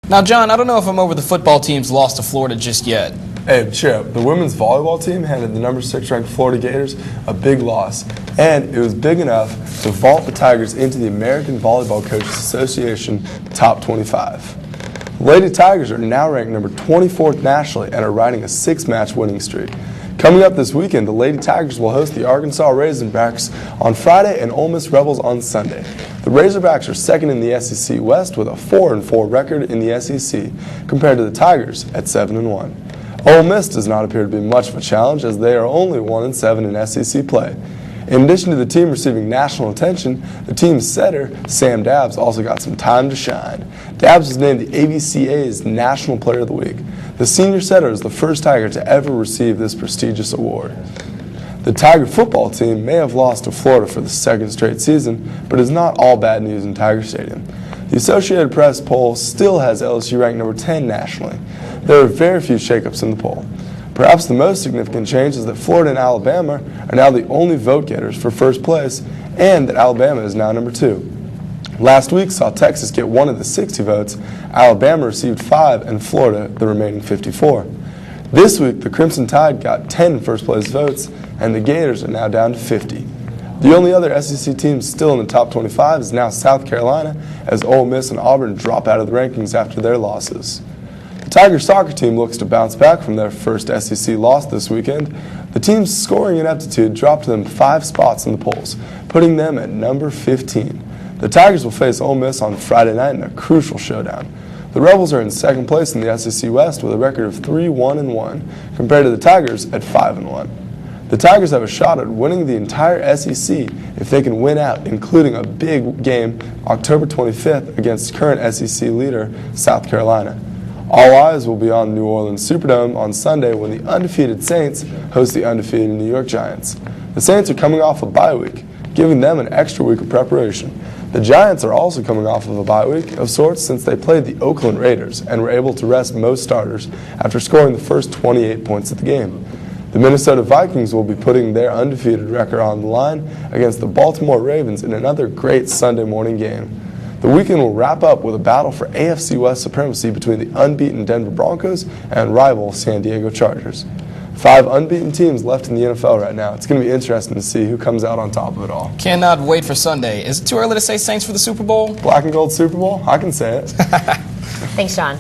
Now, John, I don't know if I'm over the football team's loss to Florida just yet. Hey, cheer up. The women's volleyball team handed the number 6 ranked Florida Gators a big loss, and it was big enough to vault the Tigers into the American Volleyball Coaches Association top 25. The Lady Tigers are now ranked number 24th nationally and are riding a 6-match winning streak. Coming up this weekend, the Lady Tigers will host the Arkansas Razorbacks on Friday and Ole Miss Rebels on Sunday. The Razorbacks are second in the SEC West with a 4-4 record in the SEC compared to the Tigers at 7-1. Ole Miss does not appear to be much of a challenge as they are only 1-7 in SEC play. In addition to the team receiving national attention, the team's setter, Sam Dabbs, also got some time to shine. Dabbs was named the ABCA's National Player of the Week. The senior setter is the first Tiger to ever receive this prestigious award. The Tiger football team may have lost to Florida for the second straight season, but it's not all bad news in Tiger Stadium. The Associated Press poll still has LSU ranked number 10 nationally. There are very few shakeups in the poll. Perhaps the most significant change is that Florida and Alabama are now the only vote getters for first place, and that Alabama is now number 2. Last week saw Texas get 1 of the 60 votes, Alabama received 5, and Florida the remaining 54. This week, the Crimson Tide got 10 first-place votes, and the Gators are now down to 50. The only other SEC team still in the top 25 is now South Carolina, as Ole Miss and Auburn drop out of the rankings after their losses. The Tigers soccer team looks to bounce back from their first SEC loss this weekend. The team's scoring ineptitude dropped them 5 spots in the polls, putting them at number 15. The Tigers will face Ole Miss on Friday night in a crucial showdown. The Rebels are in second place in the SEC West with a record of 3-1-1, compared to the Tigers at 5-1. The Tigers have a shot at winning the entire SEC if they can win out, including a big game October 25th against current SEC leader South Carolina. All eyes will be on New Orleans Superdome on Sunday when the undefeated Saints host the undefeated New York Giants. The Saints are coming off a bye week, giving them an extra week of preparation. The Giants are also coming off of a bye week of sorts since they played the Oakland Raiders and were able to rest most starters after scoring the first 28 points of the game. The Minnesota Vikings will be putting their undefeated record on the line against the Baltimore Ravens in another great Sunday morning game. The weekend will wrap up with a battle for AFC West supremacy between the unbeaten Denver Broncos and rival San Diego Chargers. 5 unbeaten teams left in the NFL right now. It's going to be interesting to see who comes out on top of it all. Cannot wait for Sunday. Is it too early to say Saints for the Super Bowl? Black and gold Super Bowl? I can say it. Thanks, John.